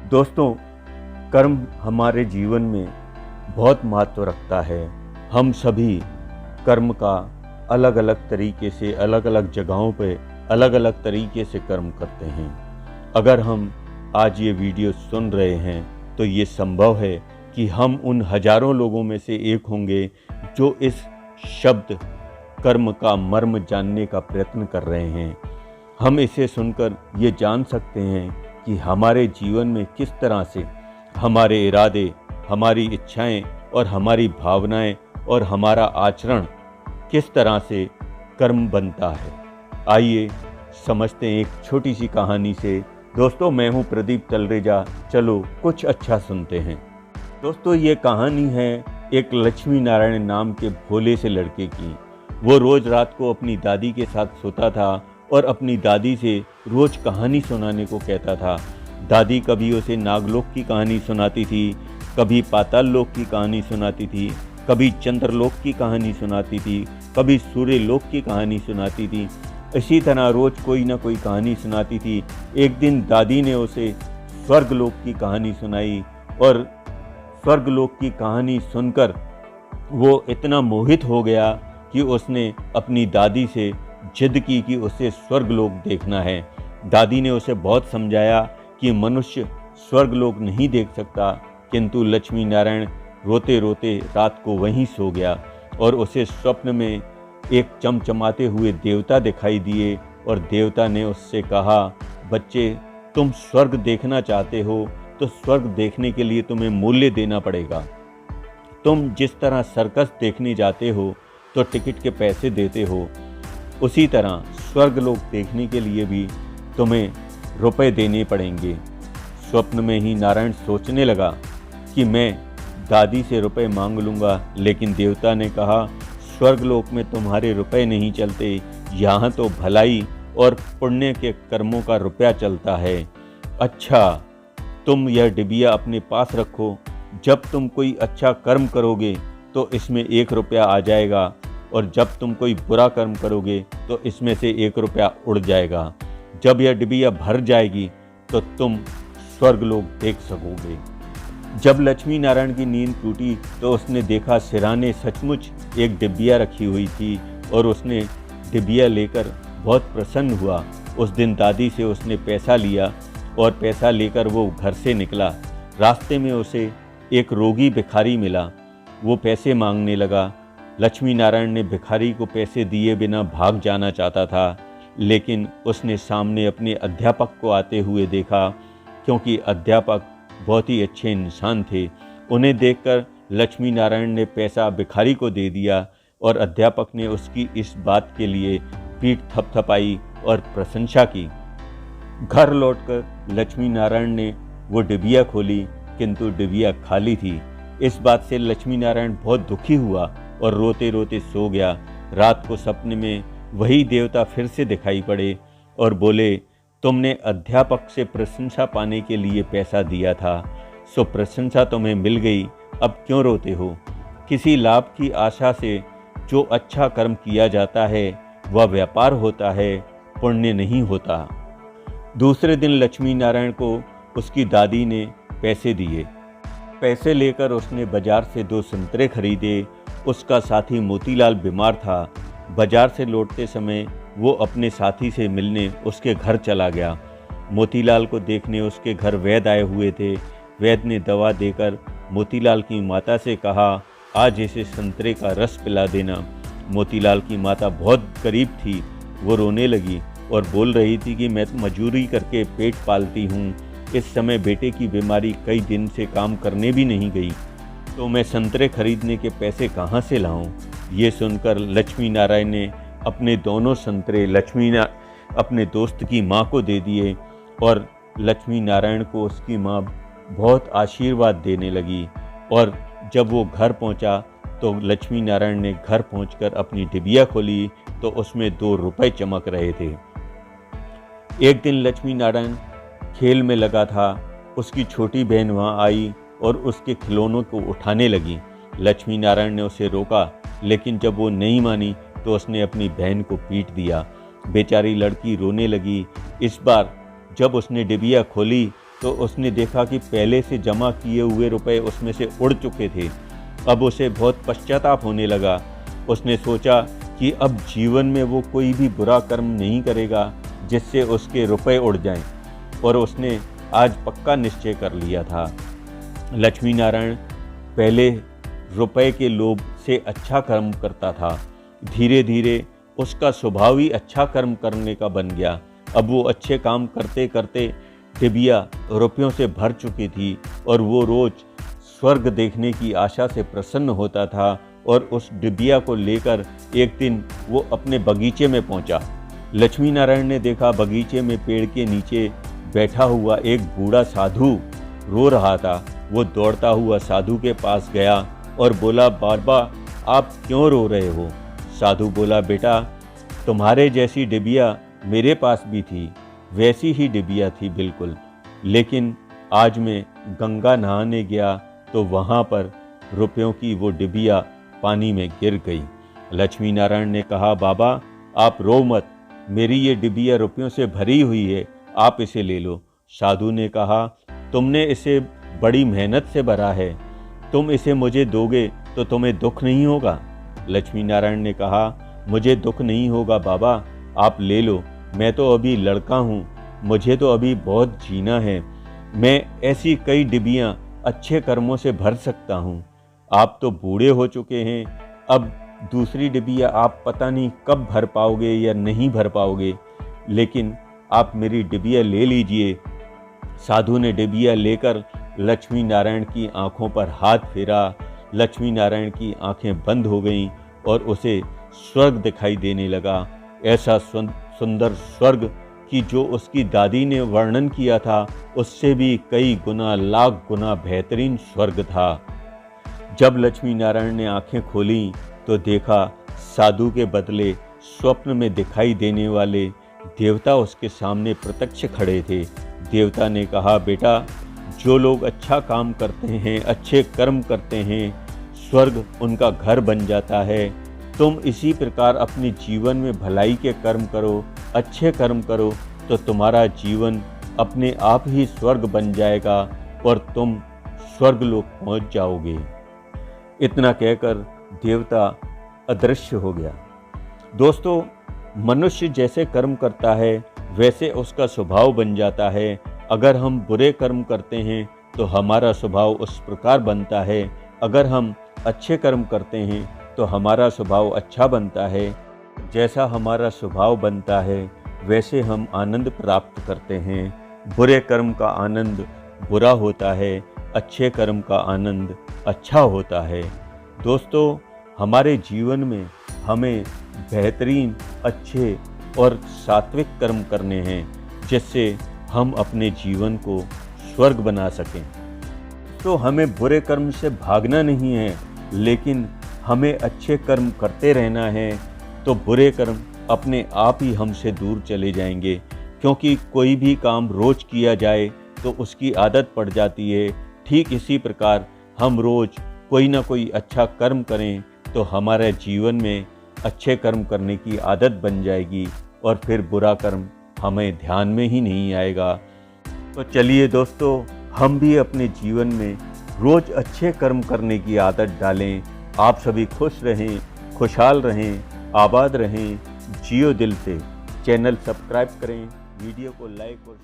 दोस्तों, कर्म हमारे जीवन में बहुत महत्व रखता है। हम सभी कर्म का अलग अलग तरीके से, अलग अलग जगहों पे अलग अलग तरीके से कर्म करते हैं। अगर हम आज ये वीडियो सुन रहे हैं तो ये संभव है कि हम उन हजारों लोगों में से एक होंगे जो इस शब्द कर्म का मर्म जानने का प्रयत्न कर रहे हैं। हम इसे सुनकर ये जान सकते हैं कि हमारे जीवन में किस तरह से हमारे इरादे, हमारी इच्छाएं और हमारी भावनाएं और हमारा आचरण किस तरह से कर्म बनता है। आइए समझते हैं एक छोटी सी कहानी से। दोस्तों, मैं हूं प्रदीप तलरेजा। चलो कुछ अच्छा सुनते हैं। दोस्तों, ये कहानी है एक लक्ष्मी नारायण नाम के भोले से लड़के की। वो रोज़ रात को अपनी दादी के साथ सोता था और अपनी दादी से रोज़ कहानी सुनाने को कहता था। दादी कभी उसे नागलोक की कहानी सुनाती थी, कभी पाताल लोक की कहानी सुनाती थी, कभी चंद्रलोक की कहानी सुनाती थी, कभी सूर्य लोक की कहानी सुनाती थी। इसी तरह रोज़ कोई ना कोई कहानी सुनाती थी। एक दिन दादी ने उसे स्वर्गलोक की कहानी सुनाई और स्वर्गलोक की कहानी सुनकर वो इतना मोहित हो गया कि उसने अपनी दादी से जिद की कि उसे स्वर्गलोक देखना है। दादी ने उसे बहुत समझाया कि मनुष्य स्वर्गलोक नहीं देख सकता, किंतु लक्ष्मी नारायण रोते रोते रात को वहीं सो गया और उसे स्वप्न में एक चमचमाते हुए देवता दिखाई दिए और देवता ने उससे कहा, बच्चे, तुम स्वर्ग देखना चाहते हो तो स्वर्ग देखने के लिए तुम्हें मूल्य देना पड़ेगा। तुम जिस तरह सर्कस देखने जाते हो तो टिकट के पैसे देते हो, उसी तरह स्वर्गलोक देखने के लिए भी तुम्हें रुपए देने पड़ेंगे। स्वप्न में ही नारायण सोचने लगा कि मैं दादी से रुपए मांग लूँगा, लेकिन देवता ने कहा, स्वर्गलोक में तुम्हारे रुपए नहीं चलते, यहाँ तो भलाई और पुण्य के कर्मों का रुपया चलता है। अच्छा, तुम यह डिबिया अपने पास रखो, जब तुम कोई अच्छा कर्म करोगे तो इसमें 1 रुपया आ जाएगा और जब तुम कोई बुरा कर्म करोगे तो इसमें से 1 रुपया उड़ जाएगा। जब यह डिबिया भर जाएगी तो तुम स्वर्गलोक देख सकोगे। जब लक्ष्मी नारायण की नींद टूटी तो उसने देखा सिराने सचमुच एक डिबिया रखी हुई थी और उसने डिबिया लेकर बहुत प्रसन्न हुआ। उस दिन दादी से उसने पैसा लिया और पैसा लेकर वो घर से निकला। रास्ते में उसे एक रोगी भिखारी मिला। वो पैसे मांगने लगा। लक्ष्मी नारायण ने भिखारी को पैसे दिए बिना भाग जाना चाहता था, लेकिन उसने सामने अपने अध्यापक को आते हुए देखा, क्योंकि अध्यापक बहुत ही अच्छे इंसान थे। उन्हें देखकर लक्ष्मी नारायण ने पैसा भिखारी को दे दिया और अध्यापक ने उसकी इस बात के लिए पीठ थपथपाई और प्रशंसा की। घर लौटकर लक्ष्मी नारायण ने वो डिबिया खोली, किंतु डिबिया खाली थी। इस बात से लक्ष्मी नारायण बहुत दुखी हुआ और रोते रोते सो गया। रात को सपने में वही देवता फिर से दिखाई पड़े और बोले, तुमने अध्यापक से प्रशंसा पाने के लिए पैसा दिया था, सो प्रशंसा तुम्हें मिल गई, अब क्यों रोते हो? किसी लाभ की आशा से जो अच्छा कर्म किया जाता है वह व्यापार होता है, पुण्य नहीं होता। दूसरे दिन लक्ष्मी नारायण को उसकी दादी ने पैसे दिए। पैसे लेकर उसने बाजार से 2 संतरे खरीदे। उसका साथी मोतीलाल बीमार था। बाजार से लौटते समय वो अपने साथी से मिलने उसके घर चला गया। मोतीलाल को देखने उसके घर वैद्य आए हुए थे। वैद्य ने दवा देकर मोतीलाल की माता से कहा, आज इसे संतरे का रस पिला देना। मोतीलाल की माता बहुत गरीब थी। वो रोने लगी और बोल रही थी कि मैं मजदूरी करके पेट पालती हूँ। इस समय बेटे की बीमारी कई दिन से काम करने भी नहीं गई, तो मैं संतरे खरीदने के पैसे कहाँ से लाऊं? ये सुनकर लक्ष्मी नारायण ने अपने दोनों संतरे अपने दोस्त की माँ को दे दिए और लक्ष्मी नारायण को उसकी माँ बहुत आशीर्वाद देने लगी। और जब वो घर पहुँचा तो लक्ष्मी नारायण ने घर पहुँचकर अपनी डिबिया खोली तो उसमें 2 रुपए चमक रहे थे। एक दिन लक्ष्मी नारायण खेल में लगा था। उसकी छोटी बहन वहाँ आई और उसके खिलौनों को उठाने लगी। लक्ष्मी नारायण ने उसे रोका, लेकिन जब वो नहीं मानी तो उसने अपनी बहन को पीट दिया। बेचारी लड़की रोने लगी। इस बार जब उसने डिबिया खोली तो उसने देखा कि पहले से जमा किए हुए रुपए उसमें से उड़ चुके थे। अब उसे बहुत पश्चाताप होने लगा। उसने सोचा कि अब जीवन में वो कोई भी बुरा कर्म नहीं करेगा जिससे उसके रुपए उड़ जाएं, और उसने आज पक्का निश्चय कर लिया था। लक्ष्मी नारायण पहले रुपए के लोभ से अच्छा कर्म करता था। धीरे धीरे उसका स्वभाव ही अच्छा कर्म करने का बन गया। अब वो अच्छे काम करते करते डिबिया रुपयों से भर चुकी थी और वो रोज स्वर्ग देखने की आशा से प्रसन्न होता था। और उस डिबिया को लेकर एक दिन वो अपने बगीचे में पहुंचा। लक्ष्मी नारायण ने देखा बगीचे में पेड़ के नीचे बैठा हुआ एक बूढ़ा साधु रो रहा था। वो दौड़ता हुआ साधु के पास गया और बोला, बाबा आप क्यों रो रहे हो? साधु बोला, बेटा तुम्हारे जैसी डिबिया मेरे पास भी थी, वैसी ही डिबिया थी बिल्कुल, लेकिन आज मैं गंगा नहाने गया तो वहाँ पर रुपयों की वो डिबिया पानी में गिर गई। लक्ष्मी नारायण ने कहा, बाबा आप रो मत, मेरी ये डिबिया रुपयों से भरी हुई है, आप इसे ले लो। साधु ने कहा, तुमने इसे बड़ी मेहनत से भरा है, तुम इसे मुझे दोगे तो तुम्हें दुख नहीं होगा? लक्ष्मी नारायण ने कहा, मुझे दुख नहीं होगा बाबा, आप ले लो, मैं तो अभी लड़का हूँ, मुझे तो अभी बहुत जीना है, मैं ऐसी कई डिबियाँ अच्छे कर्मों से भर सकता हूँ। आप तो बूढ़े हो चुके हैं, अब दूसरी डिबिया आप पता नहीं कब भर पाओगे या नहीं भर पाओगे, लेकिन आप मेरी डिबिया ले लीजिए। साधु ने डिबिया लेकर लक्ष्मी नारायण की आंखों पर हाथ फेरा। लक्ष्मी नारायण की आंखें बंद हो गईं और उसे स्वर्ग दिखाई देने लगा। ऐसा सुंदर स्वर्ग कि जो उसकी दादी ने वर्णन किया था उससे भी कई गुना लाख गुना बेहतरीन स्वर्ग था। जब लक्ष्मी नारायण ने आंखें खोलीं तो देखा साधु के बदले स्वप्न में दिखाई देने वाले देवता उसके सामने प्रत्यक्ष खड़े थे। देवता ने कहा, बेटा जो लोग अच्छा काम करते हैं, अच्छे कर्म करते हैं, स्वर्ग उनका घर बन जाता है। तुम इसी प्रकार अपने जीवन में भलाई के कर्म करो, अच्छे कर्म करो, तो तुम्हारा जीवन अपने आप ही स्वर्ग बन जाएगा और तुम स्वर्ग लोक पहुंच जाओगे। इतना कहकर देवता अदृश्य हो गया। दोस्तों, मनुष्य जैसे कर्म करता है वैसे उसका स्वभाव बन जाता है। अगर हम बुरे कर्म करते हैं तो हमारा स्वभाव उस प्रकार बनता है, अगर हम अच्छे कर्म करते हैं तो हमारा स्वभाव अच्छा बनता है। जैसा हमारा स्वभाव बनता है वैसे हम आनंद प्राप्त करते हैं। बुरे कर्म का आनंद बुरा होता है, अच्छे कर्म का आनंद अच्छा होता है। दोस्तों, हमारे जीवन में हमें बेहतरीन, अच्छे और सात्विक कर्म करने हैं जिससे हम अपने जीवन को स्वर्ग बना सकें। तो हमें बुरे कर्म से भागना नहीं है, लेकिन हमें अच्छे कर्म करते रहना है, तो बुरे कर्म अपने आप ही हमसे दूर चले जाएंगे। क्योंकि कोई भी काम रोज किया जाए तो उसकी आदत पड़ जाती है। ठीक इसी प्रकार हम रोज कोई ना कोई अच्छा कर्म करें तो हमारे जीवन में अच्छे कर्म करने की आदत बन जाएगी और फिर बुरा कर्म हमें ध्यान में ही नहीं आएगा। तो चलिए दोस्तों, हम भी अपने जीवन में रोज अच्छे कर्म करने की आदत डालें। आप सभी खुश रहें, खुशहाल रहें, आबाद रहें, जियो दिल से। चैनल सब्सक्राइब करें, वीडियो को लाइक और